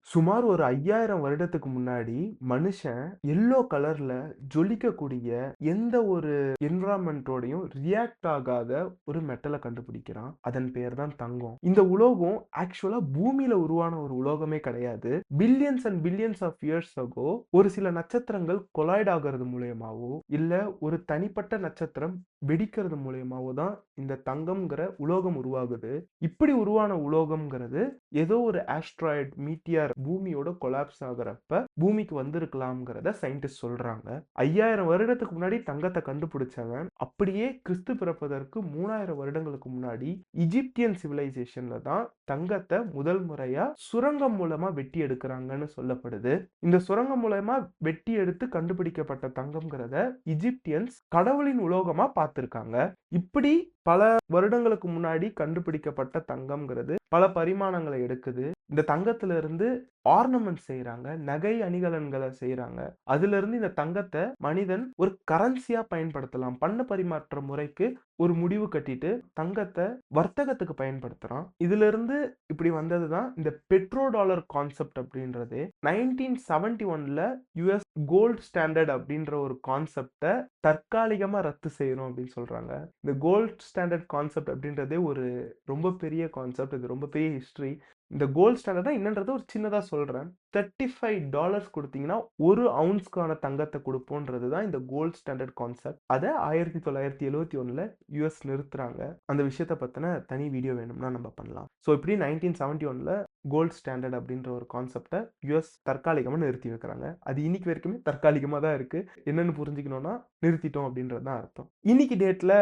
சுமார் ஒரு 5000 வருடத்துக்கு முன்னாடி மனுஷன் எல்லோ கலர்ல ஜொலிக்கக்கூடிய எந்த ஒரு என்விரான்மென்ட்டோடையும் ரியாக்ட் ஆகாத ஒரு மெட்டல கண்டுபிடிக்கிறான். அதன் பெயர் தான் தங்கம். இந்த உலோகம் ஆக்சுவலா பூமியில உருவான ஒரு உலோகமே கிடையாது. Billions and billions of years ago ஒரு சில நட்சத்திரங்கள் கொலைட் ஆகுறது மூலியமாவோ, இல்ல ஒரு தனிப்பட்ட நட்சத்திரம் வெடிக்கிறது மூலியமாவோ தான் இந்த தங்கம்ங்கிற உலோகம் உருவாகுது. இப்படி உருவான உலோகம்ங்கிறது ஏதோ ஒரு ஆஸ்ட்ராய்டு, மீட்டியார் பூமியோட கொலாப்ஸ் ஆகுறப்ப பூமிக்கு வந்திருக்கலாம்ங்கிறத சயின்டிஸ்ட் சொல்றாங்க. 5000 வருடத்துக்கு முன்னாடி தங்கத்த கண்டுபிடிச்சவன், அப்படியே கிறிஸ்து பிறப்பதற்கு 3000 வருடங்களுக்கு முன்னாடி எஜிப்தியன் சிவிலைசேஷன்ல தான் தங்கத்த முதல் முறையா சுரங்கம் மூலமா வெட்டி எடுக்குறாங்கன்னு சொல்லப்படுது. இந்த சுரங்கம் மூலமா வெட்டி எடுத்து கண்டுபிடிக்கப்பட்ட தங்கம்ங்கிறத எஜிப்தியன்ஸ் கடவுளின் உலோகமா பார்த்திருக்காங்க. இப்படி பல வருடங்களுக்கு முன்னாடி கண்டுபிடிக்கப்பட்ட தங்கம்ங்கிறது பல பரிமாணங்களை எடுக்குது. இந்த தங்கத்துல இருந்து ஆர்னமெண்ட் செய்றாங்க. நகை அணிகலன்களை செய்றாங்க. அதிலிருந்து இந்த தங்கத்த மனிதன் ஒரு கரன்சியா பயன்படுத்தலாம். பண பரிமாற்ற முறைக்கு ஒரு முடிவு கட்டிட்டு தங்கத்த வர்த்தகத்துக்கு பயன்படுத்துறான். இதிலிருந்து இப்படி வந்தது தான் இந்த பெட்ரோ டாலர் கான்செப்ட் அப்படின்றது. 1971ல யுஎஸ் கோல்ட் ஸ்டாண்டர்ட் அப்படின்ற ஒரு கான்செப்ட தற்காலிகமா ரத்து செய்யணும் அப்படின்னு சொல்றாங்க. இந்த கோல்ட் ஸ்டாண்டர்ட் கான்செப்ட் அப்படின்றதே ஒரு ரொம்ப பெரிய கான்செப்ட். இது ரொம்ப பெரிய ஹிஸ்டரி. இந்த கோல்ட் ஸ்டாண்டர்ட்னா என்னன்றத ஒரு சின்னதா சொல்றேன். $35 குடுத்தீங்கன்னா 1 அவுன்ஸ்க்கான தங்கத்த குடுப்போம்ன்றது தான் இந்த கோல்ட் ஸ்டாண்டர்ட் கான்செப்ட். அத 1971ல யுஎஸ் நிறுத்துறாங்க. அந்த விஷயத்த பத்தின தனி வீடியோ வேணும்னா நம்ம பண்ணலாம். இப்படி 1971ல கோல்ட் ஸ்டாண்டர்ட் அப்படின்ற ஒரு கான்செப்ட யுஎஸ் தற்காலிகமா நிறுத்தி வைக்கிறாங்க. அது இன்னைக்கு வரைக்குமே தற்காலிகமா தான் இருக்கு. என்னன்னு புரிஞ்சுக்கணும்னா நிறுத்திட்டோம் அப்படின்றது தான் அர்த்தம். இன்னைக்கு டேட்ல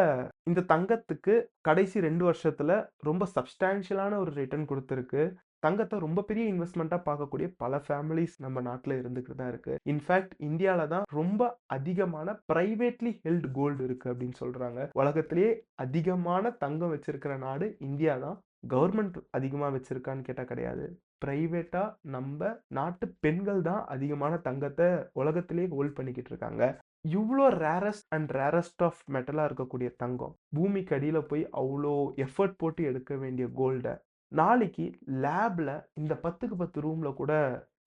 இந்த தங்கத்துக்கு கடைசி 2 வருஷத்துல ரொம்ப சப்ஸ்டான்ஷியலான ஒரு ரிட்டர்ன் குடுத்திருக்கு. தங்கத்த ரொம்ப பெரிய இன்வெஸ்ட்மென்ட்டா பார்க்கக்கூடிய பல ஃபேமிலிஸ் நம்ம நாட்டுல இருந்துகிட்டு தான் இருக்கு. இன்ஃபாக்ட் இந்தியால தான் ரொம்ப அதிகமான பிரைவேட்லி ஹெல்ட் கோல்டு இருக்கு அப்படின்னு சொல்றாங்க. உலகத்திலேயே அதிகமான தங்கம் வச்சிருக்கிற நாடு இந்தியா தான். கவர்மெண்ட் அதிகமா வச்சிருக்கான்னு கேட்டா கிடையாது. பிரைவேட்டா நம்ப நாட்டு பெண்கள் தான் அதிகமான தங்கத்த உலகத்திலேயே ஹோல்ட் பண்ணிக்கிட்டு இருக்காங்க. இவ்ளோ ரேரஸ்ட் ஆஃப் மெட்டலா இருக்கக்கூடிய தங்கம், பூமிக்கு அடியில போய் அவ்ளோ எஃபோர்ட் போட்டு எடுக்க வேண்டிய கோல்ட, நாளைக்கு லேப்ல இந்த 10க்கு 10 ரூம்ல கூட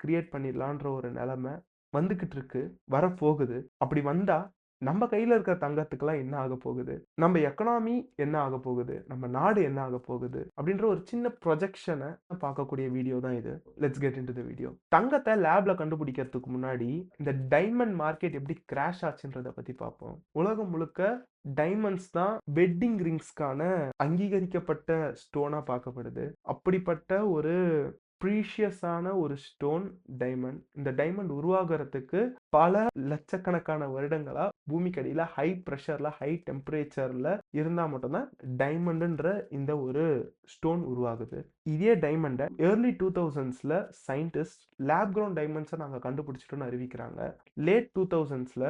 கிரியேட் பண்ணிடலான்ற ஒரு நிலைமை வந்துகிட்டு இருக்கு. வரப்போகுது. அப்படி வந்தா நம்ம கையில இருக்கிற தங்கத்துக்கெல்லாம் என்ன ஆகப் போகுது? நம்ம எக்கானமி என்ன ஆகப் போகுது? நம்ம நாடு என்ன ஆகப் போகுது? அப்படின்ற ஒரு சின்ன ப்ரொஜெக்ஷன பார்க்கக்கூடிய வீடியோ தான் இது. Let's get into the video. தங்கத்த லேப்ல கண்டுபிடிக்கிறதுக்கு முன்னாடி இந்த டைமண்ட் மார்க்கெட் எப்படி கிராஷ் ஆச்சுன்றத பத்தி பார்ப்போம். உலகம் முழுக்க டைமண்ட்ஸ் தான் வெட்டிங் ரிங்ஸ்க்கான அங்கீகரிக்கப்பட்ட ஸ்டோனா பார்க்கப்படுது. அப்படிப்பட்ட ஒரு ப்ரீஷியஸான ஒரு ஸ்டோன் டைமண்ட். இந்த டைமண்ட் உருவாகுறதுக்கு பல லட்சக்கணக்கான வருடங்களா பூமிக்கு அடியில ஹை பிரஷர்ல, ஹை டெம்பரேச்சர்ல இருந்தா மட்டும் தான் டைமண்ட்ன்ற இந்த ஒரு ஸ்டோன் உருவாகுது. இதே டைமண்ட ஏர்லி 2000ஸ்ல சயின்டிஸ்ட் லேப் கிரவுண்ட் டைமண்ட்ஸ நாங்க கண்டுபிடிச்சிட்டோம்னு அறிவிக்கிறாங்க. லேட் 2000ஸ்ல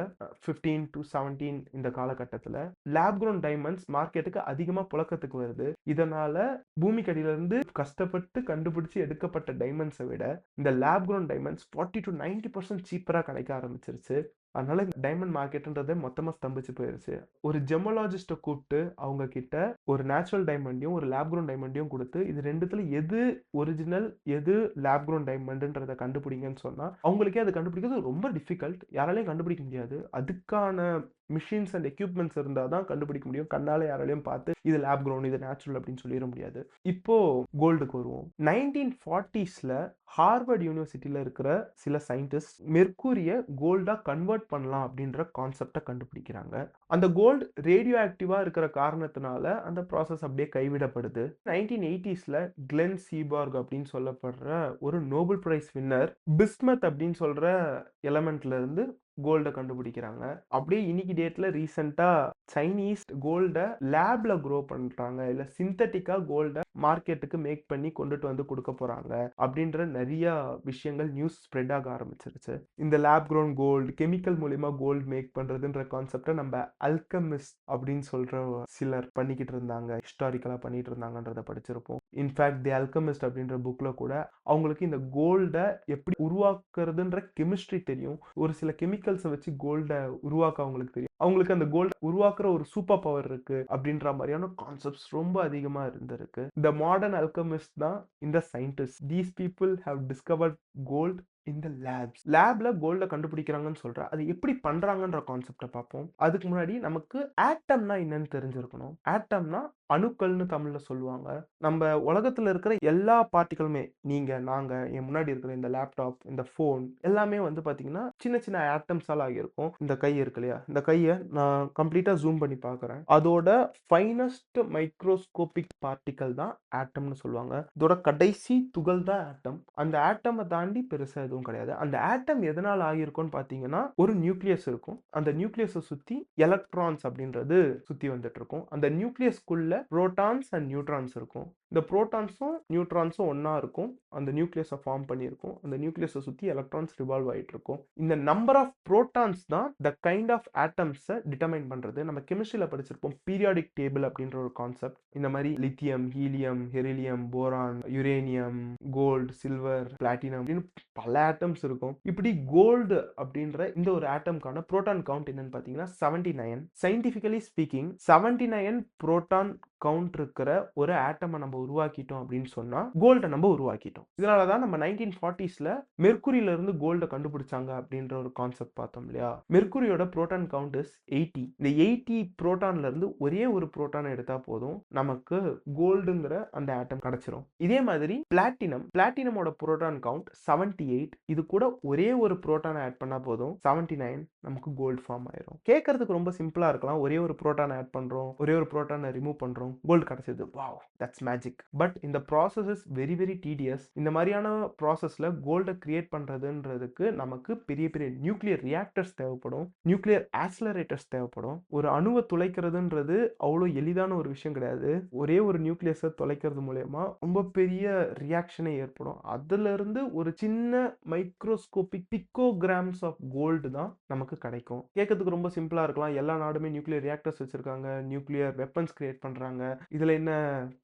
15 to 17 இந்த காலகட்டத்துல லேப் கிரவுண்ட் டைமண்ட்ஸ் மார்க்கெட்டுக்கு அதிகமா புழக்கத்துக்கு வருது. இதனால பூமிக்கு அடியில இருந்து கஷ்டப்பட்டு கண்டுபிடிச்சு எடுக்கப்பட்ட டைமண்ட்ஸை விட இந்த லேப் கிரவுண்ட் டைமண்ட்ஸ் 40 to 90% சீப்பரா கிடைக்க ஆரம்பிச்சிருச்சு. அதனால டைமண்ட் மார்க்கெட்ன்றதே மொத்தமா ஸ்தம்பிச்சு போயிருச்சு. ஒரு ஜெமாலஜிஸ்ட கூப்பிட்டு அவங்க கிட்ட ஒரு நேச்சுரல் டைமண்டையும் ஒரு லேப் கிரவுண்ட் டைமண்டையும் கொடுத்து இது ரெண்டுத்துல எது ஒரிஜினல் எது லேப் கிரவுண்ட் டைமண்ட்ன்றத கண்டுபிடிங்கன்னு சொன்னா அவங்களுக்கே அது கண்டுபிடிக்கிறது ரொம்ப டிஃபிகல்ட். யாராலையும் கண்டுபிடிக்க முடியாது. அதுக்கான மிஷின்ஸ் அண்ட் எக்யூப்மெண்ட்ஸ் இருந்தால் தான் கண்டுபிடிக்க முடியும். கண்ணால யாராலையும் பார்த்து இது லேப் கிரவுண்ட் இது நேச்சுரல் அப்படின்னு சொல்லிட முடியாது. இப்போ கோல்டுக்கு வருவோம். 1940ஸ்ல ஹார்வர்ட் யூனிவர்சிட்டியில இருக்கிற சில சயின்டிஸ்ட் மெர்க்குரிய கோல்டா கன்வெர்ட் பண்ணலாம் அப்படின்ற கான்செப்டை கண்டுபிடிக்கிறாங்க. அந்த கோல்டு ரேடியோ ஆக்டிவா இருக்கிற காரணத்தினால அந்த ப்ராசஸ் அப்படியே கைவிடப்படுது. 1980ஸ்ல கிளென் சீபார்க் அப்படின்னு சொல்லப்படுற ஒரு நோபல் பிரைஸ் வின்னர் பிஸ்மத் அப்படின்னு சொல்ற எலமெண்ட்ல இருந்து கோல்ட கண்டுபிடிக்கிறாங்க. அப்படியே இன்னைக்கு டேட்ல ரீசெண்டா சைனீஸ் கோல்ட லேப்ல க்ரோ பண்றாங்க. இல்ல சிந்தட்டிக்கா கோல்ட மார்க்கெட்டுக்கு மேக் பண்ணி கொண்டுட்டு வந்து கொடுக்க போறாங்க அப்படின்ற நிறைய விஷயங்கள் நியூஸ் ஸ்ப்ரெட் ஆக ஆரம்பிச்சிருச்சு. இந்த லேப் க்ரோன் கோல்டு கெமிக்கல் மூலியமா கோல்டு மேக் பண்றதுன்ற கான்செப்டை நம்ம அல்கமிஸ்ட் அப்படின்னு சொல்ற சிலர் பண்ணிக்கிட்டு இருந்தாங்க. ஹிஸ்டாரிக்கலா பண்ணிட்டு இருந்தாங்கன்றத படிச்சிருப்போம். இன்ஃபேக்ட் தி அல்கமிஸ்ட் அப்படின்ற புக்ல கூட அவங்களுக்கு இந்த கோல்ட எப்படி உருவாக்குறதுன்ற கெமிஸ்ட்ரி தெரியும். ஒரு சில கெமிக்கல்ஸை வச்சு கோல்ட உருவாக்க அவங்களுக்கு தெரியும். அவங்களுக்கு அந்த கோல்ட் உருவாக்குற ஒரு சூப்பர் பவர் இருக்கு அப்படின்ற மாதிரியான கான்செப்ட்ஸ் ரொம்ப அதிகமா இருந்திருக்கு. இந்த மாடர்ன் அல்கெமிஸ்ட் தான் இந்த scientist. These people have discovered gold இந்த லேப்ல கோல்ட கண்டுபிடிக்கிறாங்கன்னு சொல்றேன். அது எப்படி பண்றாங்கன்ற கான்செப்ட பார்ப்போம். அதுக்கு முன்னாடி நமக்கு ஆட்டம்னா என்னன்னு தெரிஞ்சிருக்கணும். ஆட்டம்னா அணுக்கள்னு தமிழ்ல சொல்லுவாங்க. நம்ம உலகத்துல இருக்கிற எல்லா பார்ட்டிகளுமே, நீங்க, நாங்க, என் முன்னாடி இருக்கிற இந்த லேப்டாப், இந்த ஃபோன் எல்லாமே வந்து பாத்தீங்கன்னா சின்ன சின்ன ஆட்டம்ஸால ஆகியிருக்கும். இந்த கை இருக்கு இல்லையா? இந்த கைய நான் கம்ப்ளீட்டா ஜூம் பண்ணி பார்க்குறேன். அதோட ஃபைனஸ்ட் மைக்ரோஸ்கோபிக் பார்ட்டிகல் தான் ஆட்டம்னு சொல்லுவாங்க. இதோட கடைசி துகள் தான் ஆட்டம். அந்த ஆட்டம தாண்டி பெருசா எதுவும் கிடையாது. அந்த ஆட்டம் எதனால ஆகியிருக்கும்னு பார்த்தீங்கன்னா, ஒரு நியூக்ளியஸ் இருக்கும். அந்த நியூக்ளியஸ சுத்தி எலக்ட்ரான்ஸ் அப்படின்றது சுத்தி வந்துட்டு இருக்கும். அந்த நியூக்ளியஸ்க்குள்ள புரோட்டான்ஸ் அண்ட் நியூட்ரான்ஸ் இருக்கும். இந்த புரோட்டான்ஸும் நியூட்ரான்ஸும் ஒண்ணா இருக்கும். அந்த நியூக்ளியஸ ஃபார்ம் பண்ணியிருக்கும். அந்த நியூக்ளியஸ சுத்தி எலக்ட்ரான்ஸ் ரிவால்வ் ஆயிட்டு இருக்கும். இந்த நம்பர் ஆஃப் புரோட்டான்ஸ் தான் த கைண்ட் ஆஃப் ஆட்டம்ஸ டிட்டர்மைன் பண்றது. நம்ம கெமிஸ்ட்ரியில படிச்சிருப்போம். பீரியாடிக் டேபிள் அப்படின்ற ஒரு கான்செப்ட். இந்த மாதிரி lithium, helium, beryllium, boron, uranium, gold, silver, platinum அப்படின்னு பல ஆட்டம்ஸ் இருக்கும். இப்படி கோல்டு அப்படின்ற இந்த ஒரு ஆட்டம்கான புரோட்டான் கவுண்ட் என்னன்னு பார்த்தீங்கன்னா 79. சயின்டிபிக்கலி ஸ்பீக்கிங் 79 புரோட்டான் கவுண்ட் இருக்கிற ஒரு ஆட்டமை நம்ம உருவாக்கிட்டோம் அப்படின்னு சொன்னா கோல்டை நம்ம உருவாக்கிட்டோம். இதனாலதான் நம்ம 1940ஸ்ல மெர்க்குரியில இருந்து கோல்டை கண்டுபிடிச்சாங்க அப்படின்ற ஒரு கான்செப்ட் பார்த்தோம் இல்லையா? மெர்க்குரியோட புரோட்டான் கவுண்ட் இஸ் 80. இந்த 80 புரோட்டான்ல இருந்து ஒரே ஒரு புரோட்டானை எடுத்தா போதும், நமக்கு கோல்டுங்கிற அந்த ஆட்டம் கிடைச்சிரும். இதே மாதிரி பிளாட்டினமோட புரோட்டான் கவுண்ட் 78. இது கூட ஒரே ஒரு புரோட்டானை ஆட் பண்ணா போதும் 79, நமக்கு கோல்டு ஃபார்ம் ஆயிரும். கேட்கறதுக்கு ரொம்ப சிம்பிளா இருக்கலாம். ஒரே ஒரு புரோட்டானை ஆட் பண்றோம், ஒரே ஒரு புரோட்டானை ரிமூவ் பண்றோம், கோல்டு கிடைச்சது, வாவ், தட்ஸ் மேஜிக். பட் இந்த process is very very tedious. இந்த மாதிரியான ப்ராசஸ்ல கோல்டை கிரியேட் பண்றதுன்றதுக்கு நமக்கு பெரிய பெரிய நியூக்ளியர் ரியாக்டர்ஸ் தேவைப்படும், நியூக்ளியர் ஆக்சிலரேட்டர்ஸ் தேவைப்படும். ஒரு அணுவை துளைக்கிறதுன்றது அவ்வளோ எளிதான ஒரு விஷயம் கிடையாது. ஒரே ஒரு நியூக்ளியஸை துளைக்கிறது மூலயமா ரொம்ப பெரிய ரியாக்ஷனே ஏற்படும். அதுல இருந்து ஒரு சின்ன மைக்ரோஸ்கோபிக் பிக்கோகிராம்ஸ் ஆஃப் கோல்டு தான் நமக்கு கிடைக்கும். கேட்கறதுக்கு ரொம்ப சிம்பிளா இருக்கலாம். எல்லா நாடுமே நியூக்ளியர் ரியாக்டர்ஸ் வச்சிருக்காங்க, நியூக்ளியர் வெப்பன்ஸ் கிரியேட் பண்றாங்க, இதுல என்ன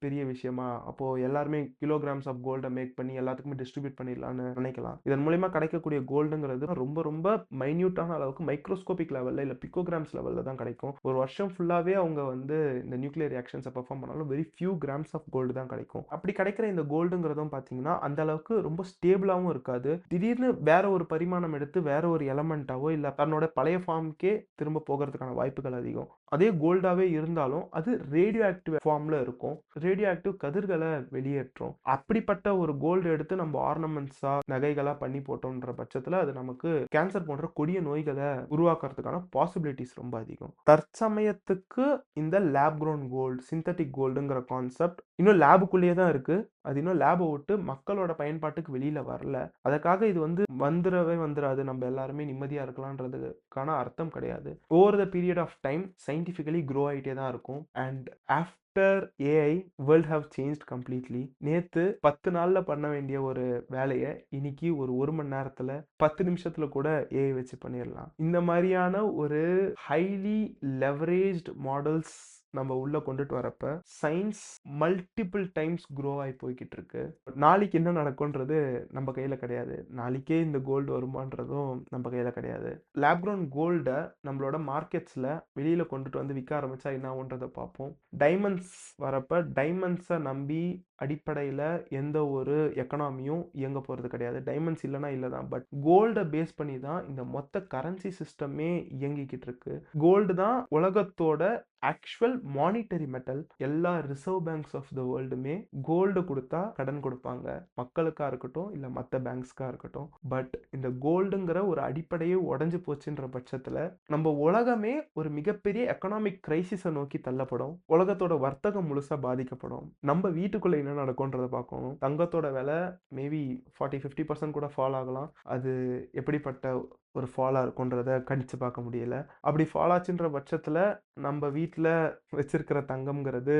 பெரிய விஷயமா? அப்போ எல்லாருமே கிலோகிராம்ஸ் ஆஃப் கோல்ட மேக் பண்ணி எல்லாத்துக்குமே டிஸ்ட்ரிபியூட் பண்ணிடலாம்னு நினைக்கலாம். இதன் மூலமா கிடைக்கக்கூடிய கோல்டுங்கிறது ரொம்ப ரொம்ப மைன்யூட்டான அளவுக்கு மைக்ரோஸ்கோபிக் லெவல்ல இல்ல பிக்கோகிராம்ஸ் லெவல்ல தான் கிடைக்கும். ஒரு வருஷம் ஃபுல்லாவே அவங்க வந்து இந்த நியூக்ளியர் ரியாக்ஷன்ஸை பெர்ஃபார்ம் பண்ணாலும் very few grams of gold தான் கிடைக்கும். அப்படி கிடைக்கிற இந்த கோல்டுங்கிறதும் பாத்தீங்கன்னா அந்த அளவுக்கு ரொம்ப ஸ்டேபிளாவும் இருக்காது. திடீர்னு வேற ஒரு பரிமாணம் எடுத்து வேற ஒரு எலமெண்டாவோ இல்ல தன்னோட பழைய ஃபார்முக்கே திரும்ப போகிறதுக்கான வாய்ப்புகள் அதிகம். அதே கோல்டாவே இருந்தாலும் அது ரேடியோ ஆக்டிவ் ஃபார்ம்ல இருக்கும். ரேடியோ ஆக்டிவ் கதிர்களை வெளியேற்றும். அப்படிப்பட்ட ஒரு கோல்டு எடுத்து நம்ம ஆர்னமெண்ட்ஸா நகைகளா பண்ணி போட்டோம்ன்ற பட்சத்துல அது நமக்கு கேன்சர் போன்ற கொடிய நோய்களை உருவாக்குறதுக்கான பாசிபிலிட்டிஸ் ரொம்ப அதிகம். தற்சமயத்துக்கு இந்த லேப் க்ரோன் கோல்டு, சிந்தட்டிக் கோல்டுங்கிற கான்செப்ட் இன்னும் லேபுக்குள்ளேயே தான் இருக்கு. அது இன்னும் லேபை விட்டு மக்களோட பயன்பாட்டுக்கு வெளியில வரல. அதுக்காக இது வந்து வந்துராது, நம்ம எல்லாருமே நிம்மதியா இருக்கலாம்ன்றதுக்கான அர்த்தம் கிடையாது. Over the period of time scientifically grow ஆகிட்டே தான் இருக்கும். And after AI world have change completely. நேத்து 10 நாள்ல பண்ண வேண்டிய ஒரு வேலையை இன்னைக்கு ஒரு மணி நேரத்துல 10 நிமிஷத்துல கூட ஏஐ வச்சு பண்ணிடலாம். இந்த மாதிரியான ஒரு ஹைலி லெவரேஜ்ட் மாடல்ஸ் நம்ம உள்ள கொண்டுட்டு வரப்ப சயின்ஸ் மல்டிபிள் டைம்ஸ் க்ரோ ஆகி போய்கிட்டு இருக்கு. நாளைக்கு என்ன நடக்கும்ன்றது நம்ம கையில கிடையாது. நாளைக்கே இந்த கோல்டு வருமானதும் நம்ம கையில கிடையாது. லேப் க்ரோன் கோல்டை நம்மளோட மார்க்கெட்ஸ்ல வெளியில கொண்டுட்டு வந்து விற்க ஆரம்பிச்சா என்ன ஆகுன்றதை பார்ப்போம். டைமண்ட்ஸ் வரப்ப டைமண்ட்ஸை நம்பி அடிப்படையில எந்த ஒரு எக்கனாமியும் இயங்க போறது கிடையாது. டைமண்ட்ஸ் இல்லைன்னா இல்லைதான். பட் கோல்டை பேஸ் பண்ணி தான் இந்த மொத்த கரன்சி சிஸ்டமே இயங்கிக்கிட்டு இருக்கு. கோல்டு தான் உலகத்தோட ஆக்சுவல் மானிட்டரி மெட்டல். எல்லா ரிசர்வ் பேங்க்ஸ் ஆஃப் த வேர்ல்டுமே கோல்டு கொடுத்தா கடன் கொடுப்பாங்க, மக்களுக்கா இருக்கட்டும் இல்ல மற்ற பேங்க்ஸ்க்கா இருக்கட்டும். பட் இந்த கோல்டுங்கிற ஒரு அடிப்படையே உடைஞ்சு போச்சுன்ற பட்சத்துல நம்ம உலகமே ஒரு மிகப்பெரிய எக்கனாமிக் கிரைசிஸை நோக்கி தள்ளப்படும். உலகத்தோட வர்த்தகம் முழுசா பாதிக்கப்படும். நம்ம வீட்டுக்குள்ள என்ன நடக்கும்ன்றதை பார்க்கணும். தங்கத்தோட விலை மேபி 40-50% கூட ஃபால் ஆகலாம். அது எப்படிப்பட்ட ஒரு ஃபாலா இருக்குன்றத கணிச்சு பார்க்க முடியல. அப்படி ஃபால் ஆச்சுன்ற பட்சத்துல நம்ம வீட்டில் வச்சிருக்கிற தங்கம்ங்கிறது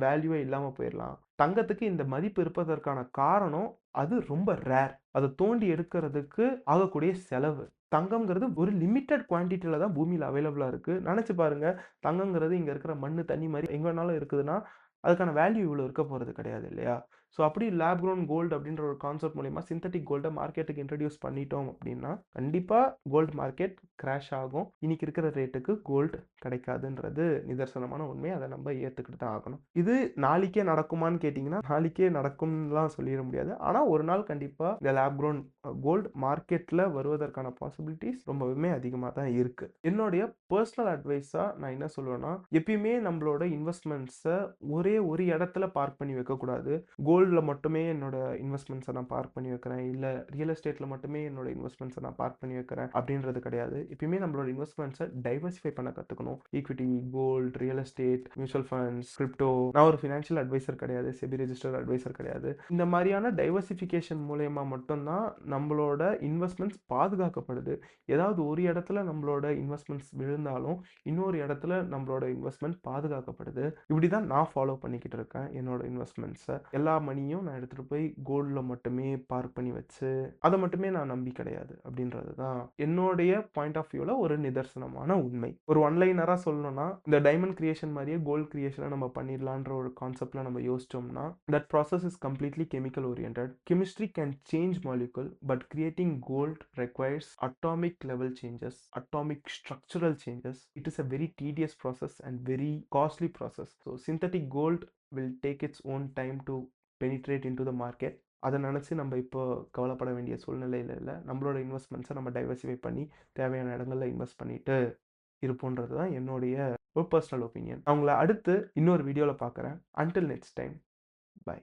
வேல்யூவே இல்லாம போயிடலாம். தங்கத்துக்கு இந்த மதிப்பு இருப்பதற்கான காரணம் அது ரொம்ப ரேர். அதை தோண்டி எடுக்கிறதுக்கு ஆகக்கூடிய செலவு. தங்கம்ங்கிறது ஒரு லிமிட்டட் குவான்டிட்டியில தான் பூமியில் அவைலபிளா இருக்கு. நினைச்சு பாருங்க, தங்கங்கிறது இங்க இருக்கிற மண்ணு தண்ணி மாதிரி எங்க வேணாலும் இருக்குதுன்னா அதுக்கான வேல்யூ இவ்வளவு இருக்க போறது கிடையாது இல்லையா? ஸோ அப்படி லேப் க்ரோன் கோல்டு அப்படின்ற ஒரு கான்செப்ட் மூலியமா சிந்தட்டிக் கோல்ட மார்க்கெட்டுக்கு இன்ட்ரோடியூஸ் பண்ணிட்டோம் அப்படின்னா, கண்டிப்பா கோல்டு மார்க்கெட் கிராஷ் ஆகும். இன்னைக்கு இருக்கிற ரேட்டுக்கு கோல்டு கிடைக்காதுன்றது நிதர்சனமான உண்மை. அத நம்ம ஏத்துக்கிட்டு தான் ஆகணும். இது நாளைக்கே நடக்குமான்னு கேட்டீங்கன்னா, நாளைக்கே நடக்கும்னுலாம் சொல்லிற முடியாது. ஆனா ஒரு நாள் கண்டிப்பா இந்த லேப் க்ரோன் கோல்டு மார்க்கெட்ல வருவதற்கான பாசிபிலிட்டீஸ் ரொம்பவுமே அதிகமா தான் இருக்கு. என்னுடைய பெர்சனல் அட்வைஸா நான் என்ன சொல்லுவேன்னா, எப்பயுமே நம்மளோட இன்வெஸ்ட்மெண்ட்ஸ ஒரே ஒரு இடத்துல பார்க் பண்ணி வைக்கக்கூடாது. கோல்ட்ல மட்டுமே என்னோட இன்வெஸ்ட்மெண்ட்ஸ நான் பார்க் பண்ணி வைக்கிறேன். இல்ல ரியல் எஸ்டேட்ல மட்டுமே என்னோட இன்வெஸ்ட்மெண்ட்ஸ நான் பார்க் பண்ணி வைக்கிறேன் அப்படின்றது கிடையாது. எப்பயுமே நம்மளோட இன்வெஸ்ட்மெண்ட்ஸ டைவர்சிஃபை பண்ண கத்துக்கணும். Equity, gold, real estate, mutual funds, crypto. நான் ஒரு ஃபினான்ஷியல் அட்வைசர் கிடையாது. செபி ரெஜிஸ்டர்ட் அட்வைசர் கிடையாது. இந்த மாதிரியான டைவர்சிஃபிகேஷன் மூலியமா மட்டும் தான் நம்மளோட இன்வெஸ்ட்மெண்ட்ஸ் பாதுகாக்கப்படுது. ஏதாவது ஒரு இடத்துல நம்மளோட இன்வெஸ்ட்மெண்ட்ஸ் விழுந்தாலும், இன்னொரு இடத்துல நம்மளோட இன்வெஸ்ட்மெண்ட் பாதுகாக்கப்படுது. இப்படி தான் நான் ஃபாலோ பண்ணிக்கிட்டு இருக்கேன் என்னோட இன்வெஸ்ட்மெண்ட்ஸ. எல்லா மணியும் நான் எடுத்துட்டு போய் கோல்ட்ல மட்டுமே பார்க் பண்ணி வச்சு, அத மட்டுமே நான் நம்பி கிடையாது அப்படின்றது தான் என்னுடைய பாயிண்ட் ஆஃப் வியூல ஒரு நிதர்சனமான உண்மை. ஒரு ஒன் லைனரா சொல்லணும்னா, இந்த டைமண்ட் கிரியேஷன் மாரியே கோல்ட் கிரியேஷன நம்ம பண்ணிடலான்ற ஒரு கான்செப்ட்ல நம்ம யோசிச்சோம்னா, that process is completely chemical oriented. Chemistry can change molecule, but creating gold requires atomic level changes, atomic structural changes. It is a very tedious process and very costly process. So synthetic gold will take its own time to penetrate into the market. அதை நினச்சி நம்ம இப்போ கவலைப்பட வேண்டிய சூழ்நிலையில் இல்லை. நம்மளோட இன்வெஸ்ட்மெண்ட்ஸை நம்ம டைவர்சிஃபை பண்ணி தேவையான இடங்களில் இன்வெஸ்ட் பண்ணிட்டு இருப்போன்றது தான் என்னுடைய ஒரு பர்சனல் ஒப்பீனியன். அவங்கள அடுத்து இன்னொரு வீடியோவில் பார்க்குறேன். Until next time, by.